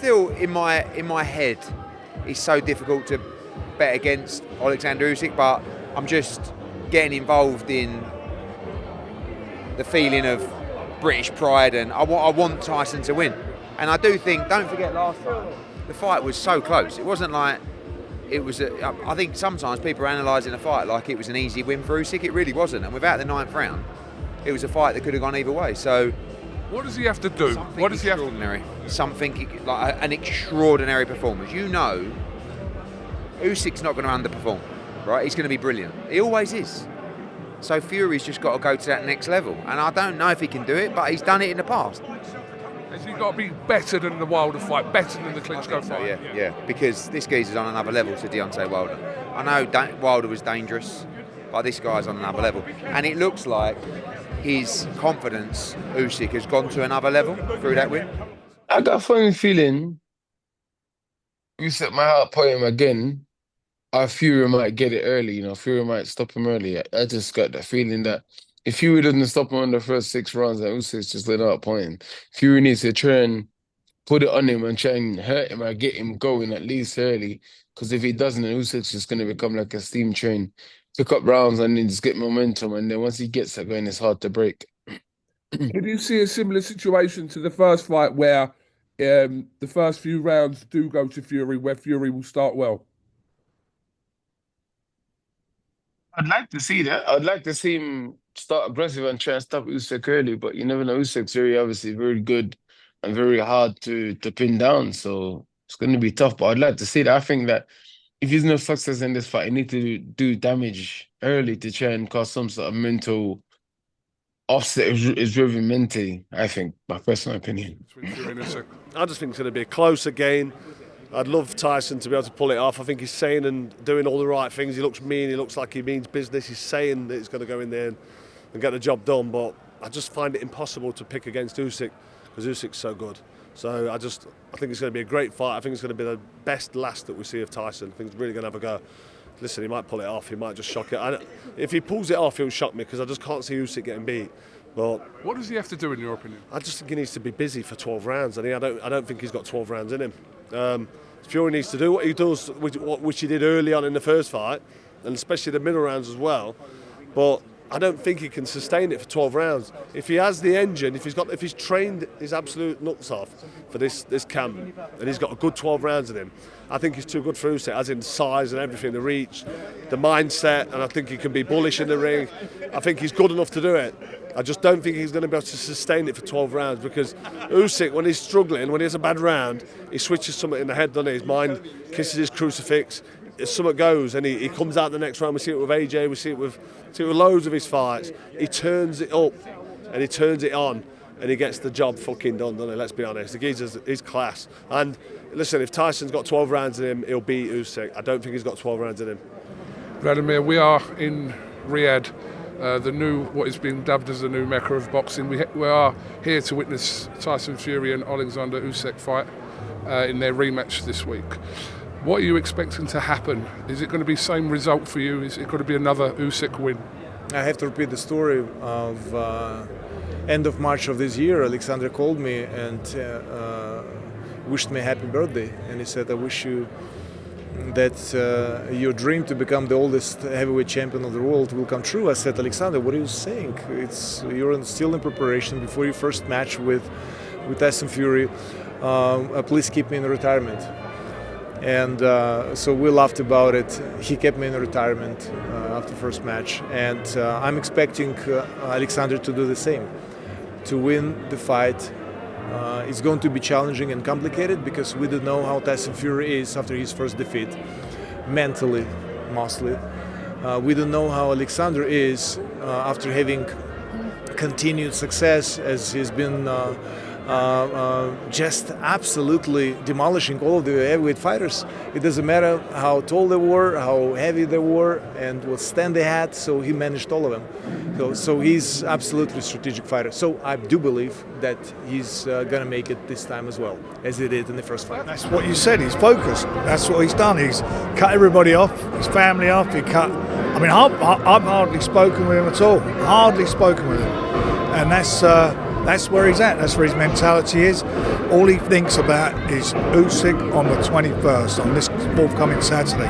still in my head, it's so difficult to bet against OLEKSANDR USYK, but I'm just getting involved in the feeling of British pride, and I want Tyson to win. And I do think, don't forget last time, the fight was so close. It wasn't like it was. I think sometimes people are analysing a fight like it was an easy win for Usyk. It really wasn't. And without the 9th round, it was a fight that could have gone either way. So, what does he have to do? What does he have to do? Something like an extraordinary performance. You know, Usyk's not going to underperform, right? He's going to be brilliant. He always is. So Fury's just got to go to that next level. And I don't know if he can do it, but he's done it in the past. Has he got to be better than the Wilder fight, better than the Klitschko fight? Yeah, because this geezer's on another level to Deontay Wilder. I know Wilder was dangerous, but this guy's on another level. And it looks like his confidence, Usyk, has gone to another level through that win. I got a funny feeling, Usyk might outpoint him again. Fury might get it early, you know, Fury might stop him early. I just got the feeling that if Fury doesn't stop him in the first 6 rounds, then Usyk's just let out point. Fury needs to try and put it on him and try and hurt him or get him going at least early. Because if he doesn't, then Usyk's just going to become like a steam train. Pick up rounds and then just get momentum. And then once he gets that going, it's hard to break. Did you see a similar situation to the first fight where the first few rounds do go to Fury, where Fury will start well? I'd like to see that. I'd like to see him start aggressive and try and stop Usyk early, but you never know. Usyk's obviously very good and very hard to pin down, so it's going to be tough, but I'd like to see that. I think that if he's no success in this fight, he needs to do damage early to try and cause some sort of mental offset is driven mentally, I think, my personal opinion. I just think it's going to be a closer game. I'd love Tyson to be able to pull it off. I think he's saying and doing all the right things. He looks mean, he looks like he means business. He's saying that he's going to go in there and get the job done, but I just find it impossible to pick against Usyk because Usyk's so good. So I think it's going to be a great fight. I think it's going to be the best last that we see of Tyson. I think he's really going to have a go. Listen, he might pull it off, he might just shock it. If he pulls it off, he'll shock me because I just can't see Usyk getting beat. But what does he have to do in your opinion? I just think he needs to be busy for 12 rounds. I don't think he's got 12 rounds in him. Fury needs to do what he does, which he did early on in the first fight, and especially the middle rounds as well. But I don't think he can sustain it for 12 rounds. If he has the engine, if he's trained his absolute nuts off for this camp, and he's got a good 12 rounds in him, I think he's too good for Usyk, as in size and everything, the reach, the mindset, and I think he can be bullish in the ring. I think he's good enough to do it. I just don't think he's going to be able to sustain it for 12 rounds because Usyk, when he's struggling, when he has a bad round, he switches something in the head, doesn't he? His mind kisses his crucifix, something goes, and he comes out the next round. We see it with AJ, we see it with loads of his fights. He turns it up and he turns it on and he gets the job fucking done, doesn't he? Let's be honest. The geezer's his class. And listen, if Tyson's got 12 rounds in him, he'll beat Usyk. I don't think he's got 12 rounds in him. Vladimir, we are in Riyadh. What is being dubbed as the new Mecca of boxing. We are here to witness Tyson Fury and OLEKSANDR USYK fight in their rematch this week. What are you expecting to happen? Is it going to be the same result for you? Is it going to be another Usyk win? I have to repeat the story of end of March of this year. Alexander called me and wished me a happy birthday, and he said, "I wish you that your dream to become the oldest heavyweight champion of the world will come true." I said, "Alexander, what are you saying? You're still in preparation before your first match with Tyson Fury. Please keep me in retirement." And so we laughed about it. He kept me in retirement after first match, and I'm expecting Alexander to do the same, to win the fight. It's going to be challenging and complicated because we don't know how Tyson Fury is after his first defeat, mentally, mostly. We don't know how Alexander is after having continued success, as he's been just absolutely demolishing all of the heavyweight fighters. It doesn't matter how tall they were, how heavy they were, and what stand they had, so he managed all of them. So he's absolutely a strategic fighter. So I do believe that he's going to make it this time as well, as he did in the first fight. That's what you said, he's focused. That's what he's done. He's cut everybody off, his family off. I mean, I've hardly spoken with him at all. Hardly spoken with him. And that's That's where he's at. That's where his mentality is. All he thinks about is Usyk on the 21st, on this forthcoming Saturday.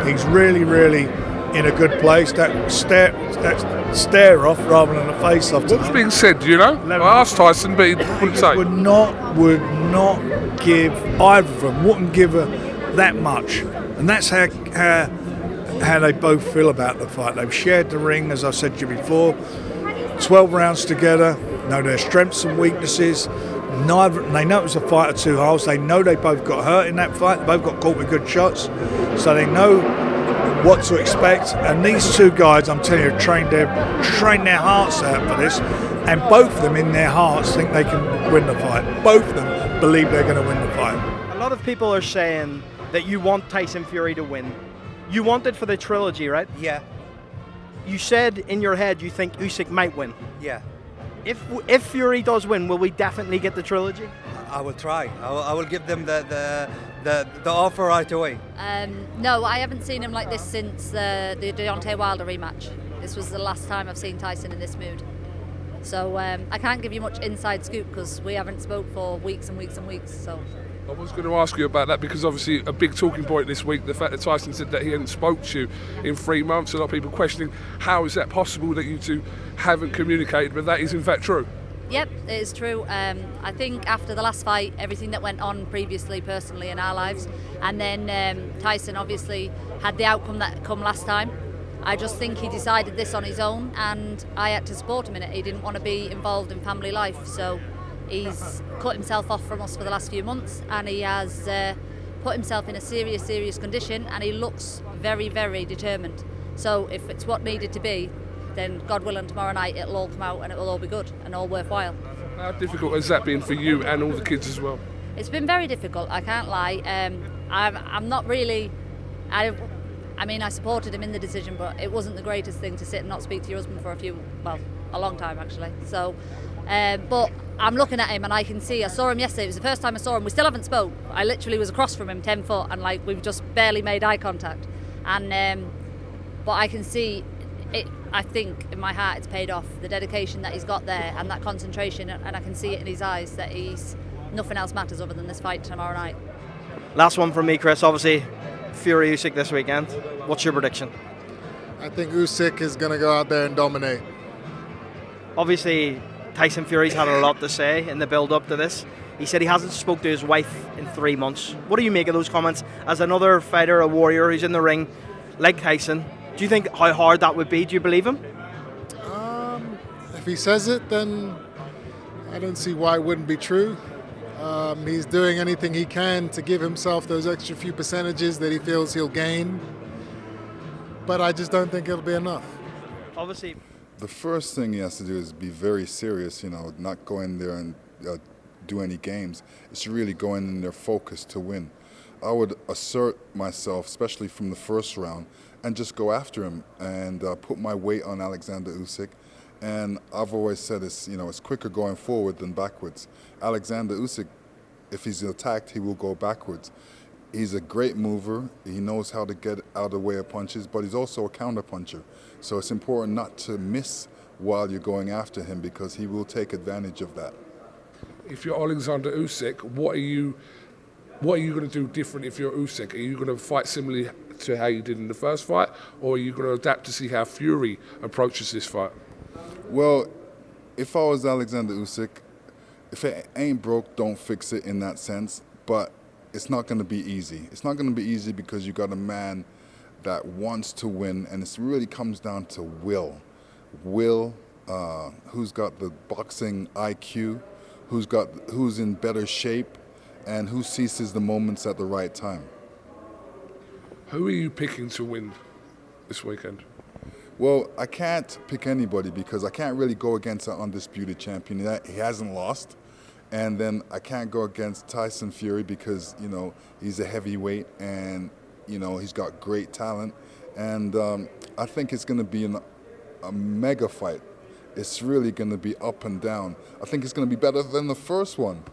He's really, really in a good place. That stare off rather than a face off. What's being said, do you know? I asked Tyson, but he wouldn't say. Would not give either of them, wouldn't give her that much. And that's how they both feel about the fight. They've shared the ring, as I said to you before, 12 rounds together, know their strengths and weaknesses. They know it was a fight of two halves. They know they both got hurt in that fight. They both got caught with good shots. So they know what to expect. And these two guys, I'm telling you, trained their hearts out for this. And both of them in their hearts think they can win the fight. Both of them believe they're going to win the fight. A lot of people are saying that you want Tyson Fury to win. You want it for the trilogy, right? Yeah. You said in your head you think Usyk might win. Yeah. If Fury does win, will we definitely get the trilogy? I will try. I will give them the offer right away. No, I haven't seen him like this since the Deontay Wilder rematch. This was the last time I've seen Tyson in this mood. So I can't give you much inside scoop because we haven't spoke for weeks and weeks and weeks. So I was going to ask you about that because obviously a big talking point this week, the fact that Tyson said that he hadn't spoke to you in 3 months. A lot of people questioning how is that possible that you two haven't communicated, but that is in fact true. Yep, it is true. I think after the last fight, everything that went on previously, personally in our lives, and then Tyson obviously had the outcome that come last time. I just think he decided this on his own, and I had to support him in it. He didn't want to be involved in family life, so he's cut himself off from us for the last few months, and he has put himself in a serious condition, and he looks very, very determined. So if it's what needed to be, then God willing, tomorrow night it'll all come out and it will all be good and all worthwhile. How difficult has that been for you and all the kids as well? It's been very difficult, I can't lie. I'm not really... I mean, I supported him in the decision, but it wasn't the greatest thing to sit and not speak to your husband for a long time actually. So, but I'm looking at him and I can see, I saw him yesterday, it was the first time I saw him, we still haven't spoke. I literally was across from him 10 foot and like we've just barely made eye contact. And, but I can see it, I think in my heart it's paid off, the dedication that he's got there and that concentration, and I can see it in his eyes that nothing else matters other than this fight tomorrow night. Last one from me, Chris, obviously. Fury Usyk this weekend. What's your prediction? I think Usyk is going to go out there and dominate. Obviously, Tyson Fury's had a lot to say in the build-up to this. He said he hasn't spoke to his wife in 3 months. What do you make of those comments? As another fighter, a warrior who's in the ring, like Tyson, do you think how hard that would be? Do you believe him? If he says it, then I don't see why it wouldn't be true. He's doing anything he can to give himself those extra few percentages that he feels he'll gain. But I just don't think it'll be enough. Obviously. The first thing he has to do is be very serious, not go in there and do any games. It's really going in there focused to win. I would assert myself, especially from the first round, and just go after him and put my weight on Alexander Usyk. And I've always said it's quicker going forward than backwards. Alexander Usyk, if he's attacked, he will go backwards. He's a great mover. He knows how to get out of the way of punches, but he's also a counter puncher. So it's important not to miss while you're going after him because he will take advantage of that. If you're Alexander Usyk, what are you going to do different if you're Usyk? Are you going to fight similarly to how you did in the first fight, or are you going to adapt to see how Fury approaches this fight? Well, if I was Alexander Usyk, if it ain't broke, don't fix it in that sense. But it's not going to be easy. It's not going to be easy because you got a man that wants to win, and it really comes down to will. Will, who's got the boxing IQ, who's in better shape, and who seizes the moments at the right time. Who are you picking to win this weekend? Well, I can't pick anybody because I can't really go against an undisputed champion. He hasn't lost. And then I can't go against Tyson Fury because, he's a heavyweight and, he's got great talent. And I think it's going to be a mega fight. It's really going to be up and down. I think it's going to be better than the first one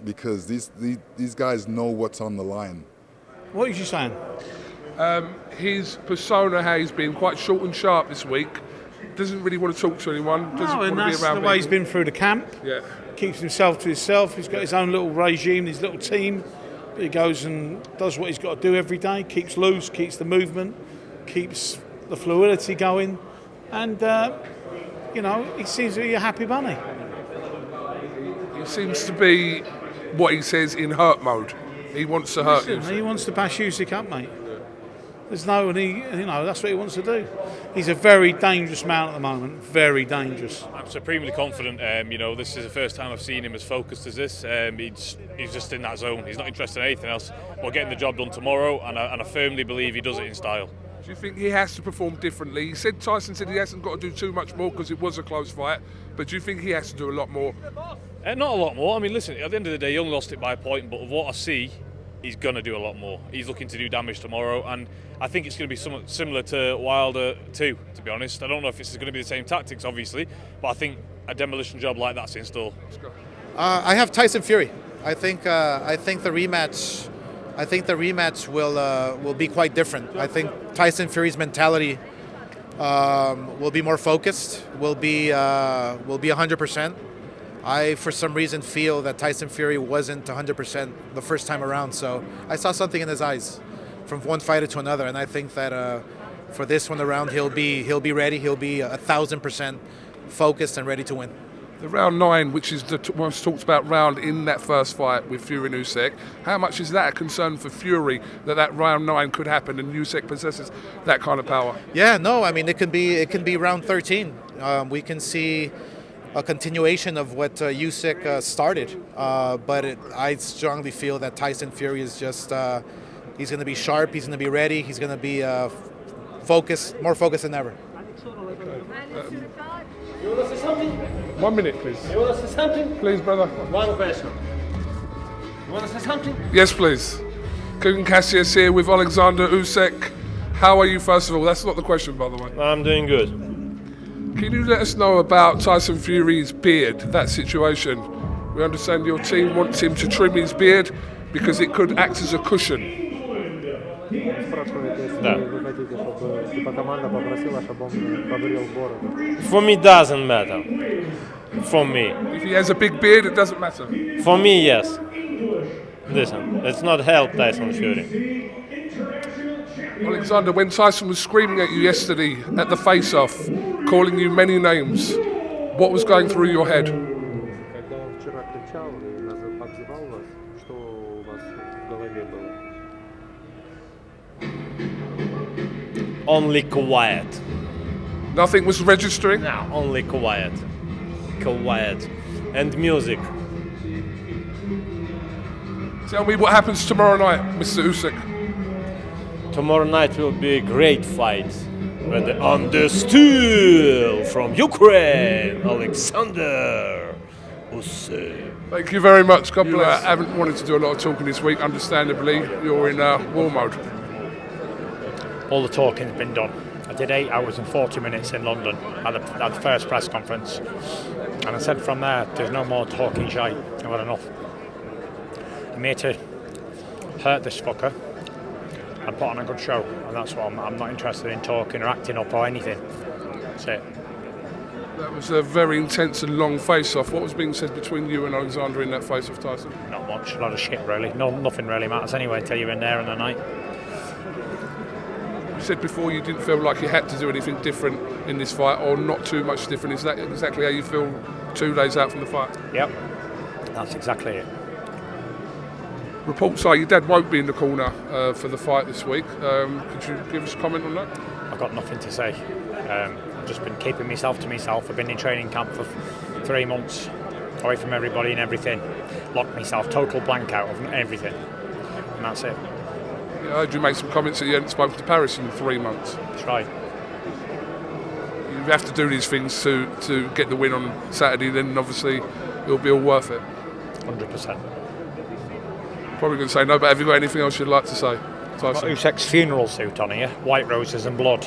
because these guys know what's on the line. What is you saying? His persona, how he's been quite short and sharp this week. doesn't really want to talk to anyone. Doesn't want to be around that's the way he's people. been through the camp. Yeah. Keeps himself to himself. He's got his own little regime, his little team. He goes and does what he's got to do every day. Keeps loose, keeps the movement, keeps the fluidity going, and he seems to be a happy bunny. He seems to be what he says in hurt mode. He wants to hurt you. He wants to bash Usyk up, mate. There's no, and that's what he wants to do. He's a very dangerous man at the moment. Very dangerous. I'm supremely confident. This is the first time I've seen him as focused as this. He's just in that zone. He's not interested in anything else. We're getting the job done tomorrow, and I firmly believe he does it in style. Do you think he has to perform differently? Tyson said he hasn't got to do too much more because it was a close fight, but do you think he has to do a lot more? Not a lot more. I mean, listen, at the end of the day, he only lost it by a point, but of what I see, he's going to do a lot more. He's looking to do damage tomorrow, and I think it's going to be somewhat similar to Wilder too, to be honest. I don't know if it's going to be the same tactics, obviously, but I think a demolition job like that's in store. I have Tyson Fury. I think the rematch. I think the rematch will be quite different. I think Tyson Fury's mentality will be more focused. Will be 100%. I, for some reason, feel that Tyson Fury wasn't 100% the first time around. So I saw something in his eyes from one fighter to another, and I think that for this one around, he'll be ready. He'll be 1,000% focused and ready to win. The round 9, which is the most talked about round in that first fight with Fury and Usyk, how much is that a concern for Fury that round 9 could happen and Usyk possesses that kind of power? Yeah, no, I mean it can be round 13. We can see a continuation of what Usyk started, but I strongly feel that Tyson Fury is just he's going to be sharp, he's going to be ready, he's going to be focused, more focused than ever. You want to say something? 1 minute, please. You want to say something? Please, brother. One question. You want to say something? Yes, please. Kugan Cassius here with Alexander Usyk. How are you, first of all? That's not the question, by the way. I'm doing good. Can you let us know about Tyson Fury's beard, that situation? We understand your team wants him to trim his beard because it could act as a cushion. Да. For me, doesn't matter. For me. If he has a big beard, it doesn't matter. For me, yes. Listen, let's not help Tyson Fury. Alexander, when Tyson was screaming at you yesterday at the face-off, calling you many names, what was going through your head? Only quiet. Nothing was registering? No, only quiet. Quiet. And music. Tell me what happens tomorrow night, Mr. Usyk. Tomorrow night will be a great fight. When on the stool from Ukraine, Alexander Usyk. Thank you very much. God bless. I haven't wanted to do a lot of talking this week, understandably. You're in war mode. All the talking's been done. I did 8 hours and 40 minutes in London at the first press conference. And I said from there, there's no more talking shite. I've had enough. I'm here to hurt this fucker and put on a good show. And that's what I'm not interested in talking or acting up or anything. That's it. That was a very intense and long face-off. What was being said between you and Alexander in that face-off, Tyson? Not much. A lot of shit, really. Nothing really matters anyway until you're in there in the night. You said before you didn't feel like you had to do anything different in this fight, or not too much different. Is that exactly how you feel 2 days out from the fight? Yep, that's exactly it. Reports are your dad won't be in the corner for the fight this week. Could you give us a comment on that? I've got nothing to say. I've just been keeping myself to myself. I've been in training camp for 3 months, away from everybody and everything. Locked myself, total blank out of everything. And that's it. Yeah, I heard you make some comments that you hadn't spoken to Paris in 3 months. That's right. You have to do these things to get the win on Saturday, then obviously it'll be all worth it. 100%. Probably going to say no, but have you got anything else you'd like to say, Tyson? Usyk's funeral suit on here, white roses and blood.